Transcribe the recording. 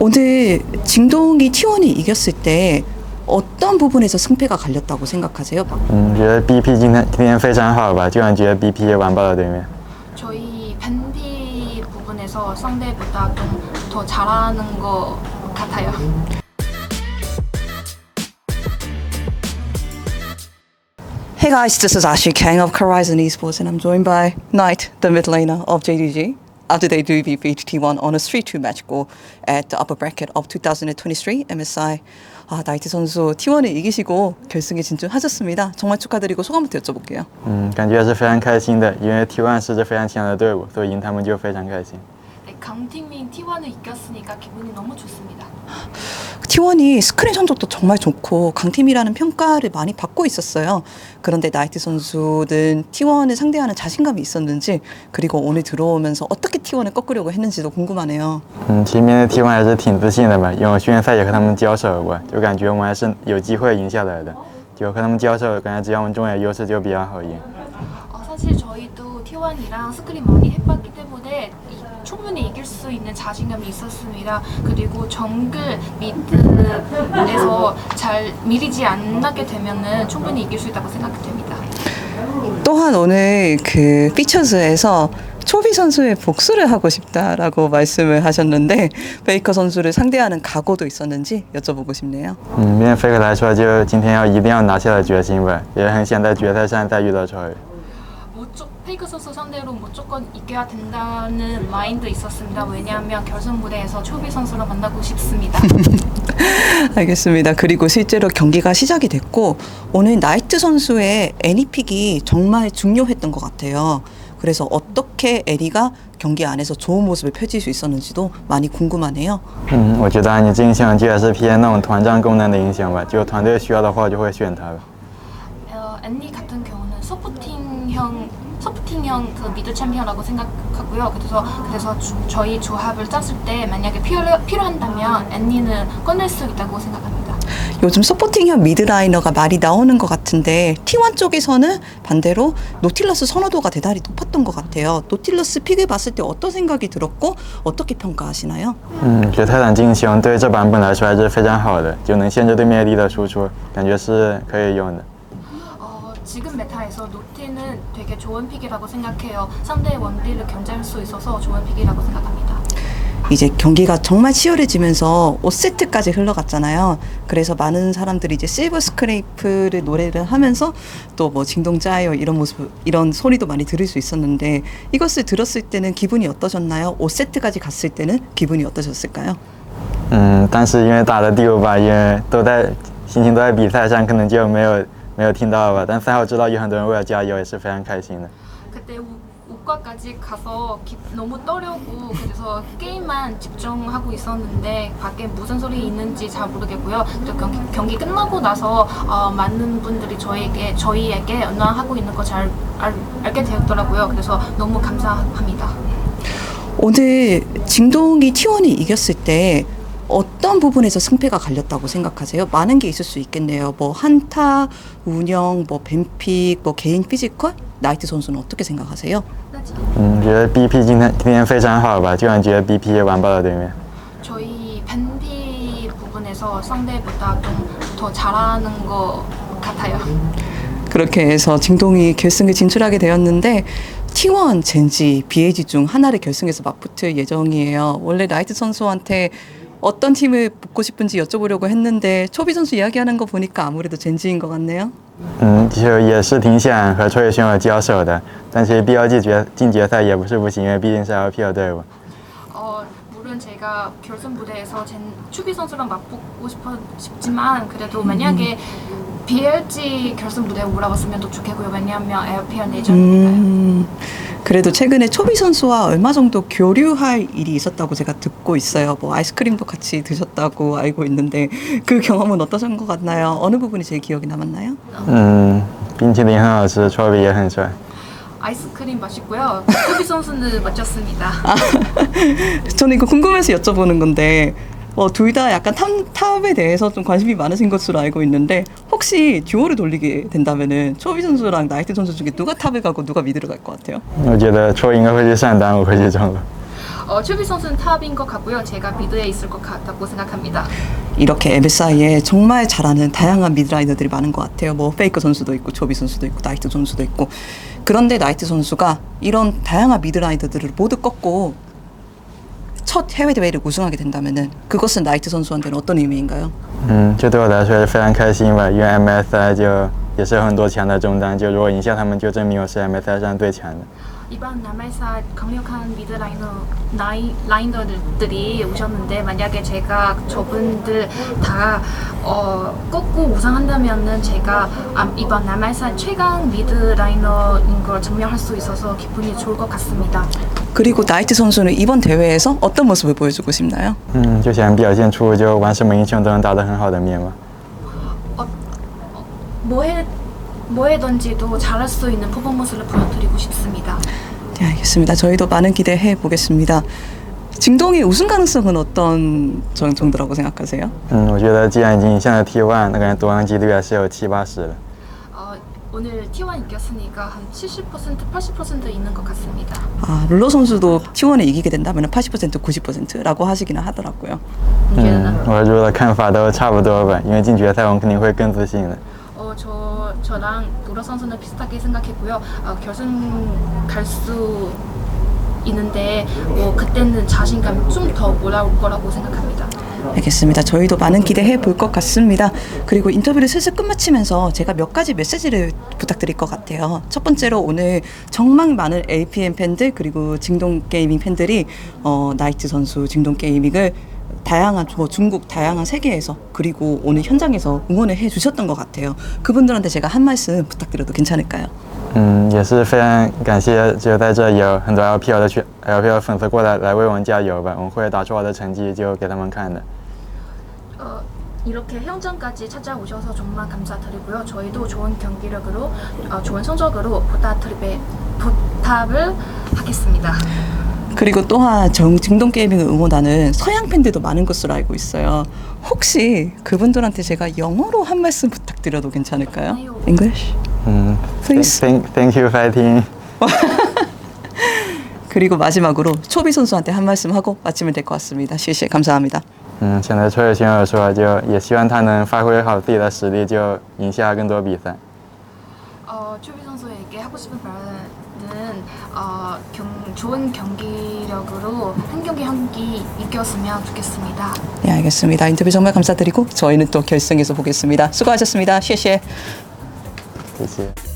오늘 진동이 T1이 이겼을 때 어떤 부분에서 승패가 갈렸다고 생각하세요? 觉得 BP 今天非常好吧，就感觉 BP 完爆了对面。 저희 밴디 부분에서 상대보다 좀 더 잘하는 것 같아요. Hey guys, this is Ashley Kang of Horizon Esports and I'm joined by Knight, the mid laner of JDG. After they do beat T1 on a 3-2 match goal at the upper bracket of 2023 MSI. 나이트 선수 T1을 이기시고 결승에 진출하셨습니다. 정말 축하드리고 소감부터 여쭤볼게요. 感觉是非常开心的，因为 T1 是支非常强的队伍，所以赢他们就非常开心。 네, 강팀인 T1을 이겼으니까 기분이 너무 좋습니다. T1이 스크린 성적도 정말 좋고 강팀이라는 평가를 많이 받고 있었어요. 그런데 나이트 선수는 T1을 상대하는 자신감이 있었는지 그리고 오늘 들어오면서 어떻게 T1을 꺾으려고 했는지도 궁금하네요. 前面的 T1 还是挺自信的吧，因为我训练赛也和他们交手过，就感觉我们还是有机会赢下来的。就和他们交手，感觉只要我们中野优势就比较好赢。 사실 저희도 T1이랑 스크린 많이 해봤기 때문에 충분히 이길 수 있는 자신감이 있었습니다. 그리고 정글 미드에서 잘 밀리지 않게 되면은 충분히 이길 수 있다고 생각됩니다. 또한 오늘 그 피처즈에서 초비 선수의 복수를 하고 싶다라고 말씀을 하셨는데 베이커 선수를 상대하는 각오도 있었는지 여쭤보고 싶네요. 面 Faker 来说，就今天一定要拿下的决心吧，也很想在决赛上再遇到超人。 페이크 선수 상대로 무조건 이겨야 된다는 마인드 있었습니다. 왜냐하면 결승 무대에서 초비 선수를 만나고 싶습니다. 알겠습니다. 그리고 실제로 경기가 시작이 됐고 오늘 나이트 선수의 애니픽이 정말 중요했던 것 같아요. 그래서 어떻게 애리가 경기 안에서 좋은 모습을 펼칠 수 있었는지도 많이 궁금하네요. 我觉得你这英雄就还是偏那种团战功能的英雄吧，就团队需要的话就会选他。 앤니 같은 경우는 서포팅형 그 미드 챔피언이라고 생각하고요. 그래서 저희 조합을 짰을 때 만약에 필요한다면 앤니는 꺼낼 수 있다고 생각합니다. 요즘 서포팅형 미드라이너가 많이 나오는 것 같은데 T1 쪽에서는 반대로 노틸러스 선호도가 대단히 높았던 것 같아요. 노틸러스 픽을 봤을 때 어떤 생각이 들었고 어떻게 평가하시나요? 觉得泰坦金雄对这版本来说还是非常好的，就能限制对面 AD 的输出，感觉是可以用的。 지금 메타에서 노티는 되게 좋은 픽이라고 생각해요. 상대의 원딜을 견제할 수 있어서 좋은 픽이라고 생각합니다. 이제 경기가 정말 치열해지면서 5세트까지 흘러갔잖아요. 그래서 많은 사람들이 이제 실버 스크레이프를 노래를 하면서 또 뭐 징동 짜요 이런 모습 이런 소리도 많이 들을 수 있었는데 이것을 들었을 때는 기분이 어떠셨나요? 5세트까지 갔을 때는 기분이 어떠셨을까요? 但是因为打的第5把，因为心情都在比赛上，可能就没有听到吧。但赛后知道有很多人为了加油，也是非常开心的。 그때 우과까지 가서 너무 떨려고 그래서 게임만 집중하고 있었는데 밖에 무슨 소리 있는지 잘 모르겠고요. 또 경기 끝나고 나서 많은 분들이 저희에게 응원하고 있는 거 잘 알게 되었더라고요. 그래서 너무 감사합니다. 오늘 진동이 T1이 이겼을 때 어떤 부분에서 승패가 갈렸다고 생각하세요? 많은 게 있을 수 있겠네요. 뭐 한타, 운영, 뭐 뱀픽, 뭐 개인 피지컬? 나이트 선수는 어떻게 생각하세요? 觉得 BP 今天非常好吧，就感觉 BP 完爆了对面。 저희 밴디 부분에서 상대보다 좀 더 잘하는 것 같아요. 그렇게 해서 진동이 결승에 진출하게 되었는데 T1, 젠지, BAG 중 하나를 결승에서 맞붙을 예정이에요. 원래 나이트 선수한테 어떤 팀을 붙고 싶은지 여쭤보려고 했는데 초비 선수 이야기하는 거 보니까 아무래도 젠지인 것 같네요. 就也是挺想和초野选手交手的，但是 BLG 进决赛也不是不行，因为毕竟是 LPL 队伍。 물론 제가 결승 무대에서 추비 선수랑 맞붙고 싶지만 그래도 만약에 BLG 결승 무대에 올라왔으면 더 좋겠고요. 왜냐하면 LPL 내전이니까요. 그래도 최근에 초비 선수와 얼마 정도 교류할 일이 있었다고 제가 듣고 있어요. 뭐 아이스크림도 같이 드셨다고 알고 있는데 그 경험은 어떠신 것 같나요? 어느 부분이 제일 기억에 남았나요? 冰淇淋很好吃，초비也很帅。 아이스크림 맛있고요. 추비 선수는 멋졌습니다. 저는 이거 궁금해서 여쭤보는 건데 둘 다 약간 탑에 대해서 좀 관심이 많으신 것으로 알고 있는데 혹시 듀오를 돌리게 된다면은 초비 선수랑 나이트 선수 중에 누가 탑에 가고 누가 미드를 갈 것 같아요? 我觉得초비应该会去上单，我会去中路。 최비 선수는 탑인 것 같고요. 제가 미드에 있을 것 같다고 생각합니다. 이렇게 MSI에 정말 잘하는 다양한 미드라이너들이 많은 것 같아요. 뭐 페이커 선수도 있고 초비 선수도 있고 나이트 선수도 있고. 그런데 나이트 선수가 이런 다양한 미드라이너들을 모두 꺾고 첫 해외 대회를 우승하게 된다면은 그것은 나이트 선수한테는 어떤 의미인가요? 这对我来说也非常开心吧，因为 MSI 就也是有很多强的中单，就如果赢下他们，就证明我是 MSI 上最强的。 이번 남아사 강력한 미드 라이너들이 오셨는데 만약에 제가 저분들 다 꺾고 우승한다면은 제가 이번 남아사 최강 미드 라이너인 걸 증명할 수 있어서 기분이 좋을 것 같습니다. 그리고 나이트 선수는 이번 대회에서 어떤 모습을 보여주고 싶나요? 就想表现出就玩什么英雄都能打得很好的面嘛。 뭐해든지도 잘할 수 있는 퍼포먼스를 보여드리고 싶습니다. 네, 알겠습니다. 저희도 많은 기대해 보겠습니다. 징동의 우승 가능성은 어떤 정도라고 생각하세요? 我觉得既然已经赢下了 T1，那感觉夺冠几率还是有70-80的。 오늘 T1 이겼으니까 한 70%, 80% 있는 것 같습니다. 아, 룰러 선수도 T1에 이기게 된다면 80%, 90%라고 하시기는 하더라고요. 我觉得看法都差不多吧，因为进决赛我们肯定会更自信的。 저랑 룰러 선수는 비슷하게 생각했고요. 결승 갈 수 있는데 그때는 자신감 좀 더 올라올 거라고 생각합니다. 알겠습니다. 저희도 많은 기대해 볼 것 같습니다. 그리고 인터뷰를 슬슬 끝마치면서 제가 몇 가지 메시지를 부탁드릴 것 같아요. 첫 번째로 오늘 정말 많은 LPM 팬들 그리고 징동 게이밍 팬들이 나이트 선수 징동 게이밍을 다양한 중국 다양한 세계에서 그리고 오늘 현장에서 응원을 해주셨던 것 같아요. 그분들한테 제가 한 말씀 부탁드려도 괜찮을까요? 也是非常感谢，就在这有很多 LPL 粉丝过来为我们加油吧，我们会打出好的成绩就给他们看的。 이렇게 현장까지 찾아오셔서 정말 감사드리고요. 저희도 좋은 경기력으로 좋은 성적으로 보답을 하겠습니다. 그리고 또한 징동 게이밍을 응원하는 서양 팬들도 많은 것으로 알고 있어요. 혹시 그분들한테 제가 영어로 한 말씀 부탁드려도 괜찮을까요? English? Please. Thank you, fighting. 그리고 마지막으로 초비 선수한테 한 말씀 하고 마치면 될 것 같습니다. 시시 감사합니다. 想对抽友选手说，就也希望他能发挥好自己的实力，就赢下更多比赛。 초비 선수에게 하고 싶은 말은 좋은 경기력으로 한 경기 한 경기 이겼으면 좋겠습니다. 네, 알겠습니다. 인터뷰 정말 감사드리고 저희는 또 결승에서 보겠습니다. 수고하셨습니다. 시시.谢谢。